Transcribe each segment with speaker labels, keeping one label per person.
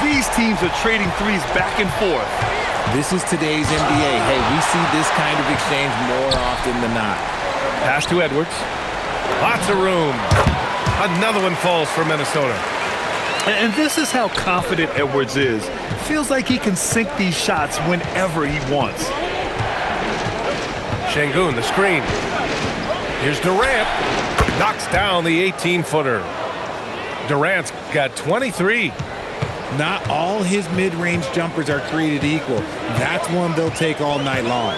Speaker 1: These teams are trading threes back and forth.
Speaker 2: This is today's NBA. Hey, we see this kind of exchange more often than not.
Speaker 3: Pass to Edwards. Lots of room. Another one falls for Minnesota.
Speaker 1: And this is how confident Edwards is. Feels like he can sink these shots whenever he wants.
Speaker 3: Şengün, the screen. Here's Durant. Knocks down the 18-footer. Durant's got 23.
Speaker 2: Not all his mid-range jumpers are created equal. That's one they'll take all night long.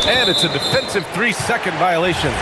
Speaker 3: And it's a defensive 3-second violation.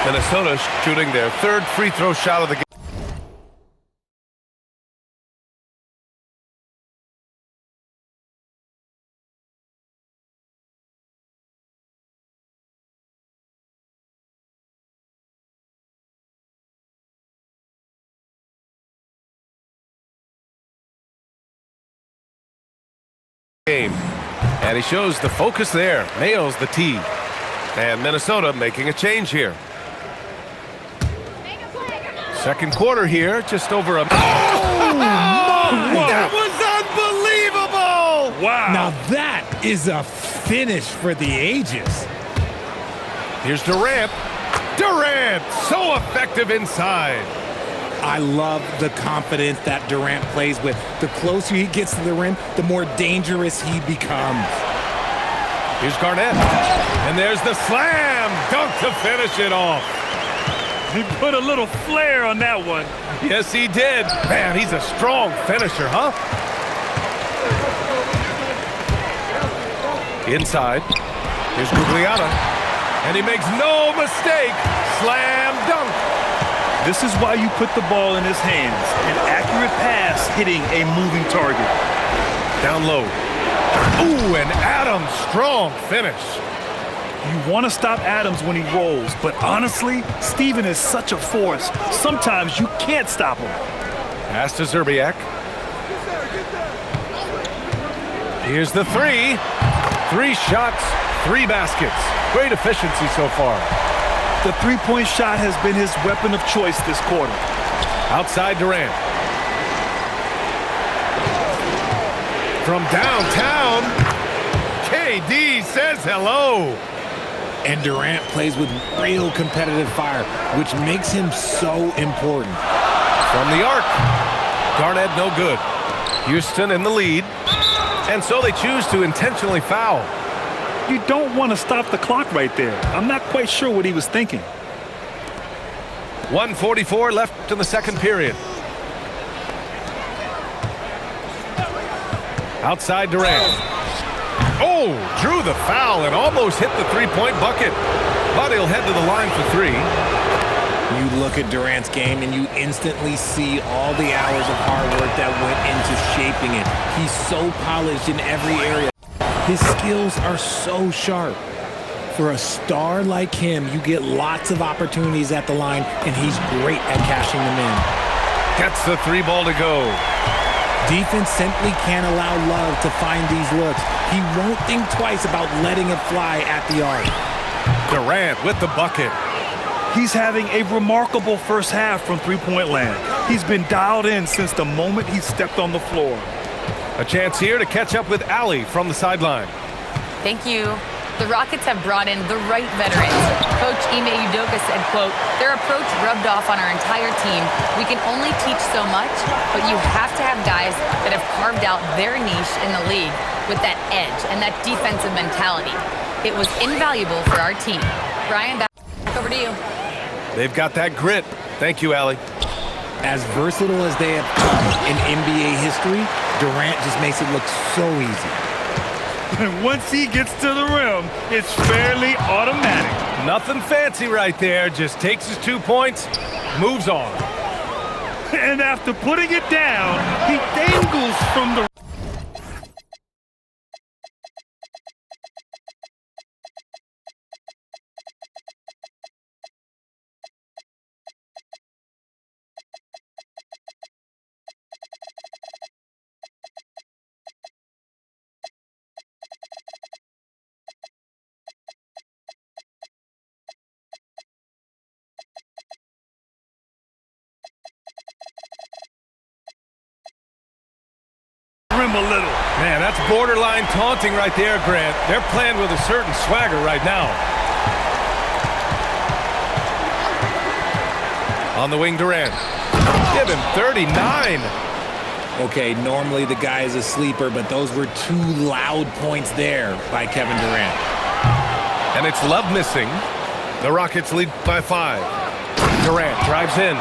Speaker 3: Minnesota shooting their third free throw shot of the game. And he shows the focus there. Nails the tee. And Minnesota making a change here. Second quarter here, just over a... Oh,
Speaker 2: my!
Speaker 3: That was unbelievable!
Speaker 1: Wow.
Speaker 2: Now that is a finish for the ages.
Speaker 3: Here's Durant. Durant, so effective inside.
Speaker 2: I love the confidence that Durant plays with. The closer he gets to the rim, the more dangerous he becomes.
Speaker 3: Here's Garnett. And there's the slam dunk to finish it off.
Speaker 1: He put a little flair on that one.
Speaker 3: Yes, he did. Man, he's a strong finisher, huh? Inside. Here's Guglielmo. And he makes no mistake. Slam dunk.
Speaker 1: This is why you put the ball in his hands. An accurate pass hitting a moving target.
Speaker 3: Down low. Ooh, and Adams, strong finish.
Speaker 1: You want to stop Adams when he rolls, but honestly, Steven is such a force. Sometimes you can't stop him.
Speaker 3: Pass to Zerbiak. Here's the three. 3 shots, 3 baskets. Great efficiency so far.
Speaker 1: The three-point shot has been his weapon of choice this quarter.
Speaker 3: Outside Durant. From downtown, KD says hello.
Speaker 2: And Durant plays with real competitive fire, which makes him so important.
Speaker 3: From the arc. Garnett no good. Houston in the lead. And so they choose to intentionally foul.
Speaker 1: You don't want to stop the clock right there. I'm not quite sure what he was thinking.
Speaker 3: 1:44 left in the second period. Outside Durant. Oh, drew the foul and almost hit the three-point bucket. But he'll head to the line for 3.
Speaker 2: You look at Durant's game and you instantly see all the hours of hard work that went into shaping it. He's so polished in every area. His skills are so sharp. For a star like him, you get lots of opportunities at the line, and he's great at cashing them in.
Speaker 3: Gets the 3 ball to go.
Speaker 2: Defense simply can't allow Love to find these looks. He won't think twice about letting it fly at the arc.
Speaker 3: Durant with the bucket.
Speaker 1: He's having a remarkable first half from three-point land. He's been dialed in since the moment he stepped on the floor.
Speaker 3: A chance here to catch up with Allie from the sideline.
Speaker 4: Thank you. The Rockets have brought in the right veterans. Coach Ime Udoka said, quote, "Their approach rubbed off on our entire team. We can only teach so much, but you have to have guys that have carved out their niche in the league with that edge and that defensive mentality. It was invaluable for our team." Brian, back over to you.
Speaker 3: They've got that grit. Thank you, Allie.
Speaker 2: As versatile as they have come in NBA history, Durant just makes it look so easy.
Speaker 1: And once he gets to the rim, it's fairly automatic.
Speaker 3: Nothing fancy right there. Just takes his 2 points, moves on.
Speaker 1: And after putting it down, he dangles Miss from the... rim a little.
Speaker 3: Man, that's borderline taunting right there, Grant. They're playing with a certain swagger right now. On the wing, Durant. Give him 39.
Speaker 2: Okay, normally the guy is a sleeper, but those were two loud points there by Kevin Durant.
Speaker 3: And it's Love missing. The Rockets lead by 5. Durant drives in.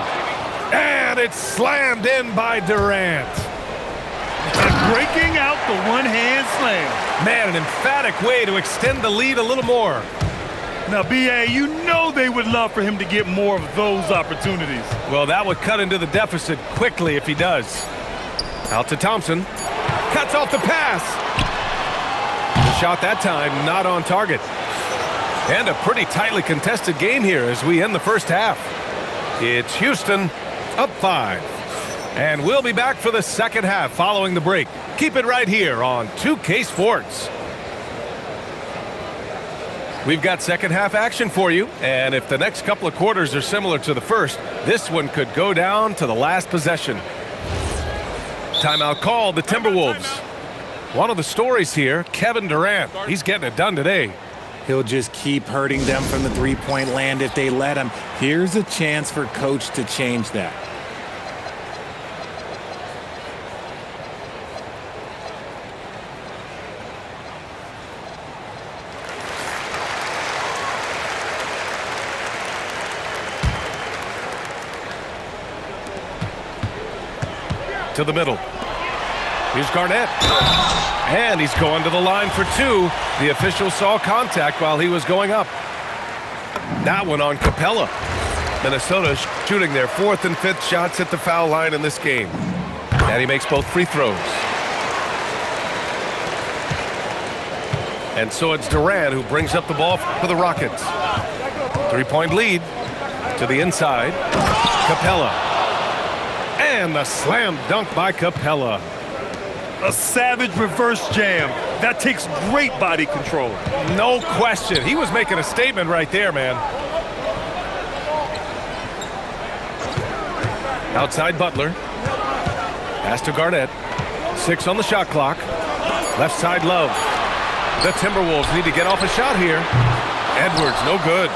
Speaker 3: And it's slammed in by Durant.
Speaker 1: And breaking out the one-hand slam.
Speaker 3: Man, an emphatic way to extend the lead a little more.
Speaker 1: Now, B.A., you know they would love for him to get more of those opportunities.
Speaker 3: Well, that would cut into the deficit quickly if he does. Out to Thompson. Cuts off the pass. The shot that time not on target. And a pretty tightly contested game here as we end the first half. It's Houston up 5. And we'll be back for the second half following the break. Keep it right here on 2K Sports. We've got second half action for you, and if the next couple of quarters are similar to the first, this one could go down to the last possession. Timeout called, the Timberwolves. One of the stories here, Kevin Durant. He's getting it done today.
Speaker 2: He'll just keep hurting them from the three-point land if they let him. Here's a chance for Coach to change that.
Speaker 3: To the middle. Here's Garnett. And he's going to the line for 2. The official saw contact while he was going up. That one on Capella. Minnesota shooting their 4th and 5th shots at the foul line in this game. And he makes both free throws. And so it's Durant who brings up the ball for the Rockets. 3-point lead to the inside. Capella. And the slam dunk by Capella.
Speaker 1: A savage reverse jam. That takes great body control.
Speaker 3: No question. He was making a statement right there, man. Outside Butler. Pass to Garnett. 6 on the shot clock. Left side Love. The Timberwolves need to get off a shot here. Edwards, no good.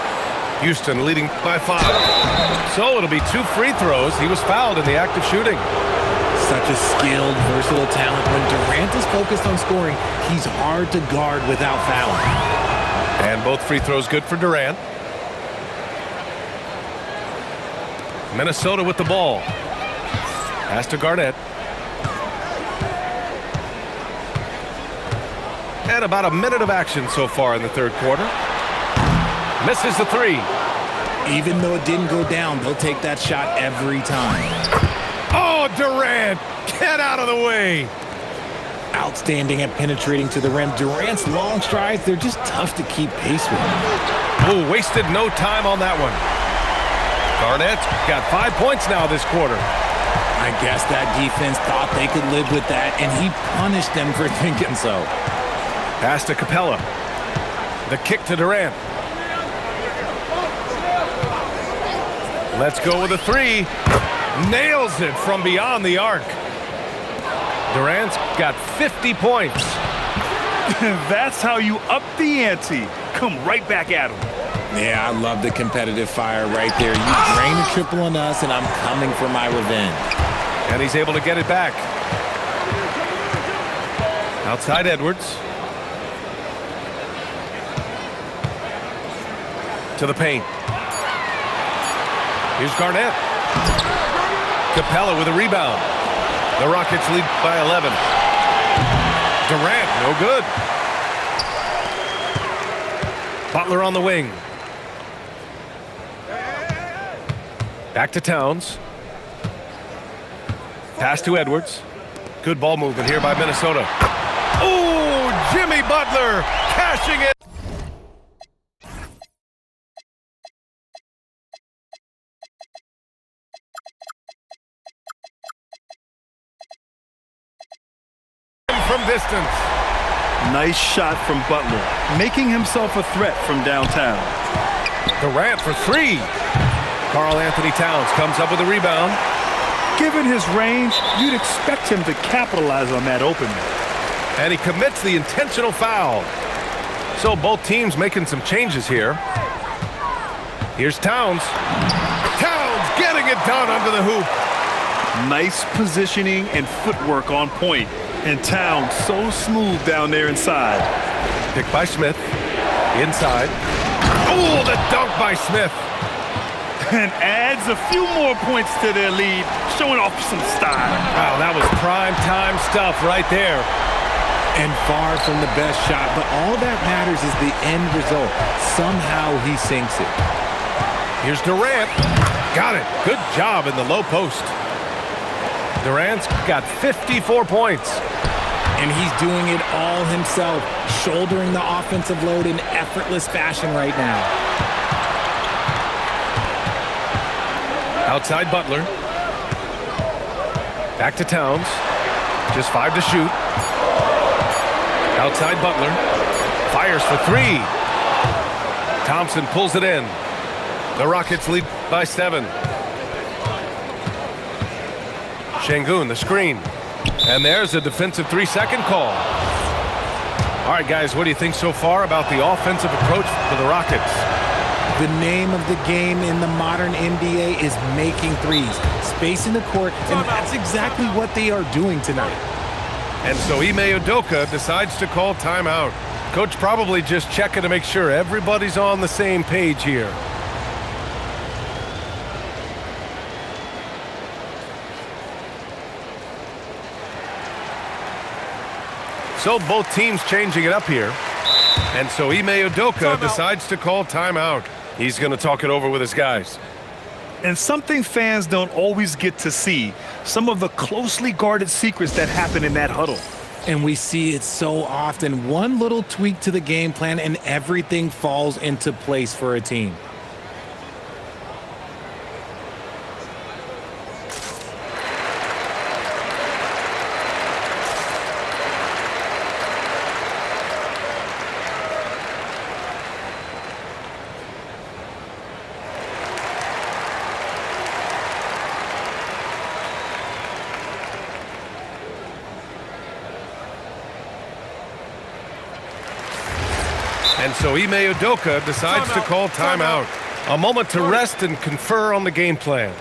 Speaker 3: Houston leading by 5. So it'll be 2 free throws. He was fouled in the act of shooting.
Speaker 2: Such a skilled, versatile talent. When Durant is focused on scoring, he's hard to guard without fouling.
Speaker 3: And both free throws good for Durant. Minnesota with the ball. Pass to Garnett. And about a minute of action so far in the third quarter. Misses the 3.
Speaker 2: Even though it didn't go down, they'll take that shot every time.
Speaker 3: Oh, Durant! Get out of the way!
Speaker 2: Outstanding at penetrating to the rim. Durant's long strides, they're just tough to keep pace with.
Speaker 3: Oh, wasted no time on that one. Garnett's got 5 points now this quarter.
Speaker 2: I guess that defense thought they could live with that, and he punished them for thinking so.
Speaker 3: Pass to Capella. The kick to Durant. Let's go with a 3. Nails it from beyond the arc. Durant's got 50 points.
Speaker 1: That's how you up the ante. Come right back at him.
Speaker 2: Yeah, I love the competitive fire right there. You drain a triple on us, and I'm coming for my revenge.
Speaker 3: And he's able to get it back. Outside Edwards. To the paint. Here's Garnett. Capella with a rebound. The Rockets lead by 11. Durant, no good. Butler on the wing. Back to Towns. Pass to Edwards. Good ball movement here by Minnesota. Oh, Jimmy Butler cashing it. From distance.
Speaker 1: Nice shot from Butler, making himself a threat from downtown.
Speaker 3: Durant for three. Karl Anthony Towns comes up with a rebound.
Speaker 1: Given his range, you'd expect him to capitalize on that opening.
Speaker 3: And he commits the intentional foul. So both teams making some changes here. Here's Towns. Towns getting it done under the hoop.
Speaker 1: Nice positioning and footwork on point. And Towns so smooth down there inside.
Speaker 3: Picked by Smith. Inside. Oh, the dunk by Smith.
Speaker 1: And adds a few more points to their lead, showing off some style.
Speaker 3: Wow, that was prime time stuff right there.
Speaker 2: And far from the best shot, but all that matters is the end result. Somehow he sinks it.
Speaker 3: Here's Durant. Got it. Good job in the low post. Durant's got 54 points.
Speaker 2: And he's doing it all himself, shouldering the offensive load in effortless fashion right now.
Speaker 3: Outside Butler. Back to Towns. Just 5 to shoot. Outside Butler. Fires for three. Thompson pulls it in. The Rockets lead by 7. Şengün, the screen. And there's a defensive 3-second call. All right, guys, what do you think so far about the offensive approach for the Rockets?
Speaker 2: The name of the game in the modern NBA is making threes, spacing the court, and that's exactly what they are doing tonight.
Speaker 3: And so Ime Udoka decides to call timeout. Coach probably just checking to make sure everybody's on the same page here. So both teams changing it up here. And so Ime Udoka decides to call timeout. He's going to talk it over with his guys.
Speaker 1: And something fans don't always get to see, some of the closely guarded secrets that happen in that huddle.
Speaker 2: And we see it so often. One little tweak to the game plan and everything falls into place for a team.
Speaker 3: And so Ime Udoka decides to call timeout. A moment to rest and confer on the game plan.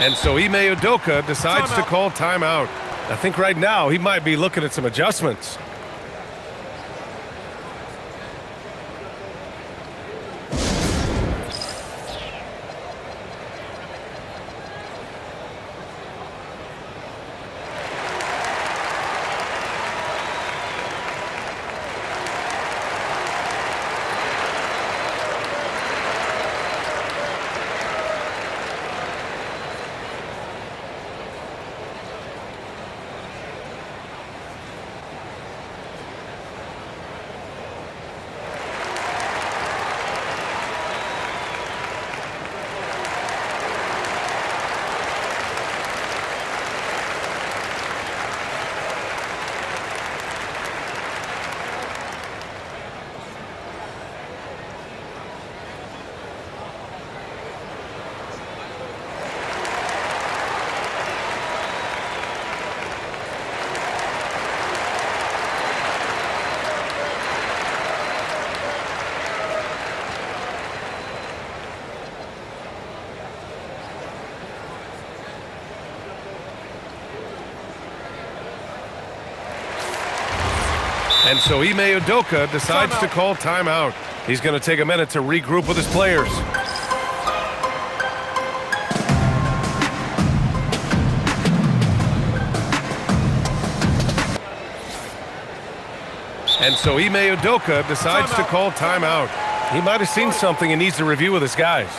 Speaker 3: And so Ime Udoka decides to call timeout. I think right now he might be looking at some adjustments. And so Ime Udoka decides to call timeout. He's going to take a minute to regroup with his players. And so Ime Udoka decides to call timeout. He might have seen something and needs to review with his guys.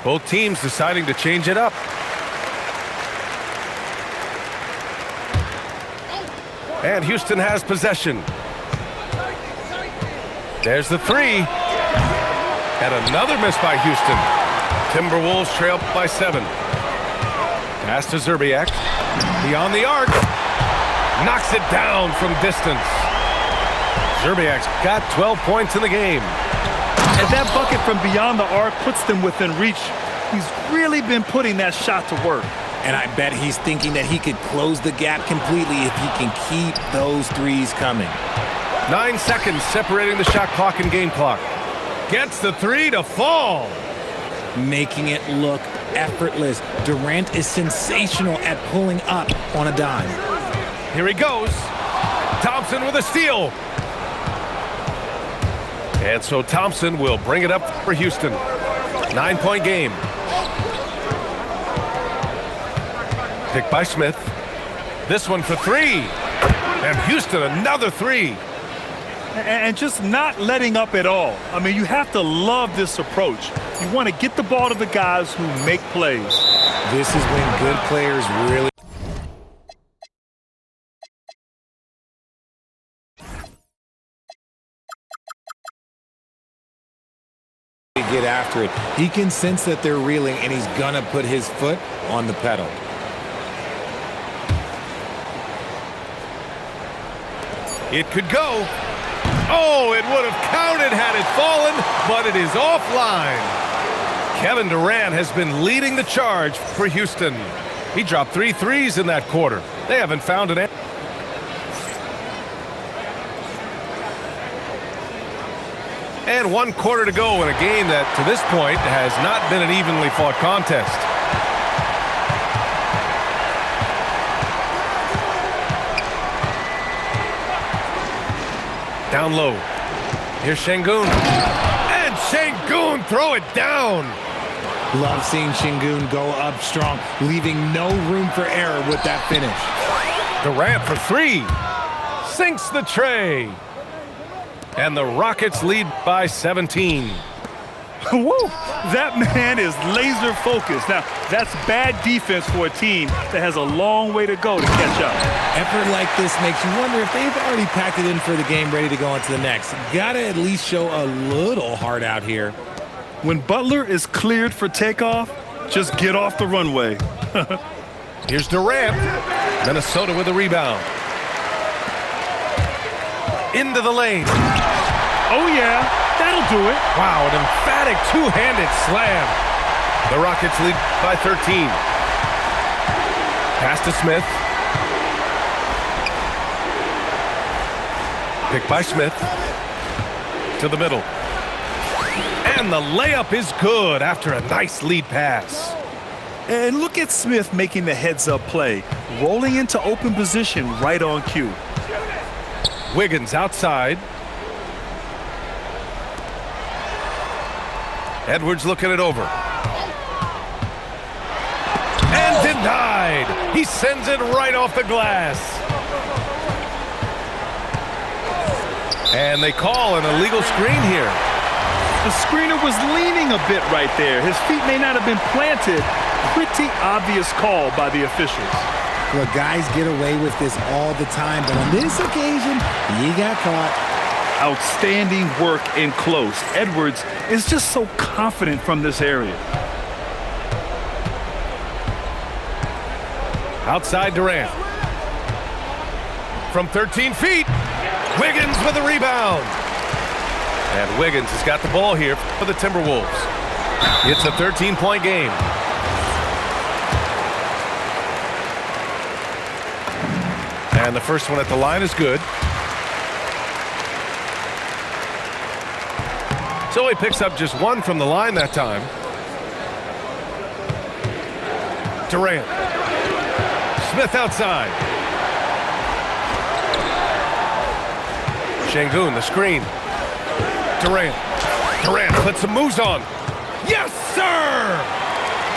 Speaker 3: Both teams deciding to change it up. And Houston has possession. There's the three. And another miss by Houston. Timberwolves trail by 7. Pass to Zerbiak. Beyond the arc. Knocks it down from distance. Zerbiak's got 12 points in the game.
Speaker 1: And that bucket from beyond the arc puts them within reach. He's really been putting that shot to work.
Speaker 2: And I bet he's thinking that he could close the gap completely if he can keep those threes coming.
Speaker 3: 9 seconds separating the shot clock and game clock. Gets the three to fall.
Speaker 2: Making it look effortless. Durant is sensational at pulling up on a dime.
Speaker 3: Here he goes. Thompson with a steal. And so Thompson will bring it up for Houston. 9-point game. Picked by Smith. This one for 3. And Houston another 3.
Speaker 1: And just not letting up at all. I mean, you have to love this approach. You want to get the ball to the guys who make plays.
Speaker 2: This is when good players really get after it. He can sense that they're reeling, and he's gonna put his foot on the pedal.
Speaker 3: It could go. Oh, it would have counted had it fallen, but it is offline. Kevin Durant has been leading the charge for Houston. He dropped 3 threes in that quarter. They haven't found an answer. And 1 quarter to go in a game that, to this point, has not been an evenly fought contest. Down low. Here's Şengün. And Şengün throw it down.
Speaker 2: Love seeing Şengün go up strong, leaving no room for error with that finish.
Speaker 3: Durant for 3. Sinks the tray. And the Rockets lead by 17.
Speaker 1: Woo! That man is laser focused. Now, that's bad defense for a team that has a long way to go to catch up.
Speaker 2: Effort like this makes you wonder if they've already packed it in for the game, ready to go on to the next. Gotta at least show a little heart out here.
Speaker 1: When Butler is cleared for takeoff, just get off the runway.
Speaker 3: Here's Durant. Minnesota with a rebound. Into the lane.
Speaker 1: Oh, yeah, that'll do it.
Speaker 3: Wow, an emphatic two-handed slam. The Rockets lead by 13. Pass to Smith. Picked by Smith. To the middle. And the layup is good after a nice lead pass.
Speaker 1: And look at Smith making the heads-up play, rolling into open position right on cue.
Speaker 3: Wiggins outside. Edwards looking it over. And denied. He sends it right off the glass. And they call an illegal screen here.
Speaker 1: The screener was leaning a bit right there. His feet may not have been planted. Pretty obvious call by the officials.
Speaker 2: Look, guys get away with this all the time, but on this occasion, he got caught.
Speaker 1: Outstanding work in close. Edwards is just so confident from this area.
Speaker 3: Outside Durant. From 13 feet, Wiggins with a rebound. And Wiggins has got the ball here for the Timberwolves. It's a 13-point game. And the first one at the line is good. So he picks up just one from the line that time. Durant. Smith outside. Şengün, the screen. Durant. Durant puts some moves on. Yes, sir!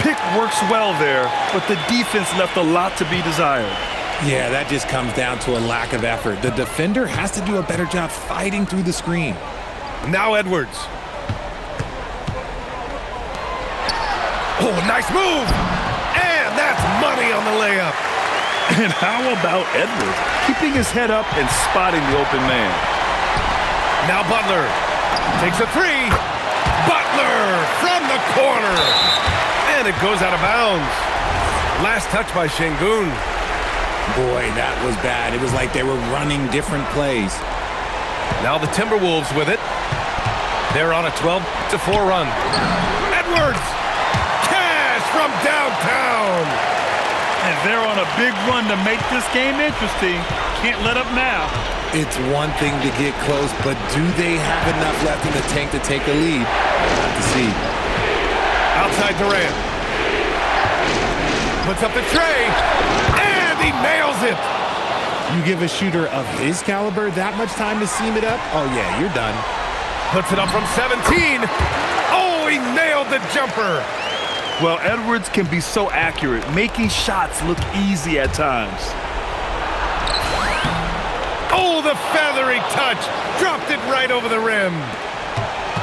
Speaker 1: Pick works well there, but the defense left a lot to be desired.
Speaker 2: Yeah, that just comes down to a lack of effort. The defender has to do a better job fighting through the screen.
Speaker 3: Now Edwards. Oh, nice move! And that's money on the layup.
Speaker 1: And how about Edwards keeping his head up and spotting the open man?
Speaker 3: Now Butler takes a three. Butler from the corner. And it goes out of bounds. Last touch by Şengün.
Speaker 2: Boy, that was bad. It was like they were running different plays.
Speaker 3: Now the Timberwolves with it. They're on a 12-4 run. Edwards! Cash from downtown!
Speaker 1: And they're on a big run to make this game interesting. Can't let up now.
Speaker 2: It's one thing to get close, but do they have enough left in the tank to take a lead? We'll have to see.
Speaker 3: Outside Durant. Puts up the tray. And he nails it.
Speaker 2: You give a shooter of his caliber that much time to seam it up? Oh, yeah, you're done.
Speaker 3: Puts it up from 17. Oh, he nailed the jumper.
Speaker 1: Well, Edwards can be so accurate, making shots look easy at times.
Speaker 3: Oh, the feathery touch. Dropped it right over the rim.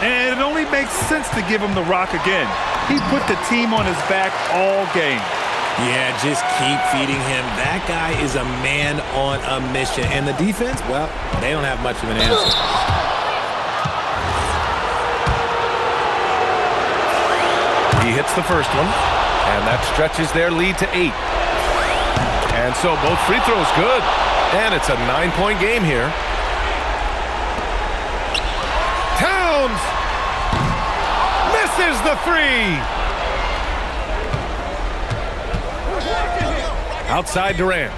Speaker 1: And it only makes sense to give him the rock again. He put the team on his back all game.
Speaker 2: Yeah, just keep feeding him. That guy is a man on a mission. And the defense, well, they don't have much of an answer.
Speaker 3: He hits the first one, and that stretches their lead to 8. And so both free throws good, and it's a 9-point game here. Towns misses the three. Outside Durant.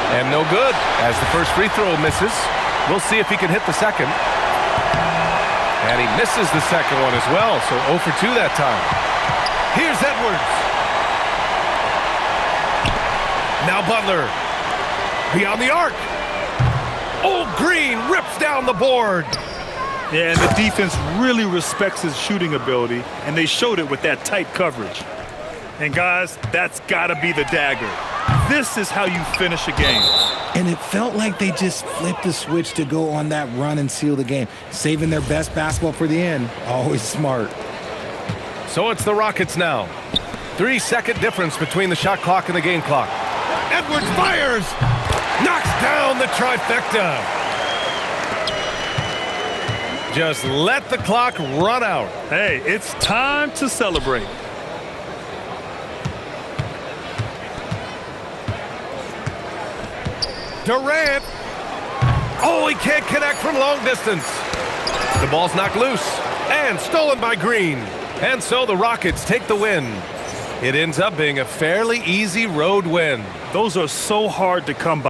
Speaker 3: And no good, as the first free throw misses. We'll see if he can hit the second. And he misses the second one as well, so 0 for 2 that time. Here's Edwards. Now Butler. Beyond the arc. Oh, Green rips down the board.
Speaker 1: Yeah, and the defense really respects his shooting ability, and they showed it with that tight coverage. And guys, that's got to be the dagger. This is how you finish a game.
Speaker 2: And it felt like they just flipped the switch to go on that run and seal the game, saving their best basketball for the end. Always smart.
Speaker 3: So it's the Rockets now. 3-second difference between the shot clock and the game clock. Edwards fires! Knocks down the trifecta. Just let the clock run out.
Speaker 1: Hey, it's time to celebrate.
Speaker 3: Durant. Oh, he can't connect from long distance. The ball's knocked loose and stolen by Green. And so the Rockets take the win. It ends up being a fairly easy road win.
Speaker 1: Those are so hard to come by.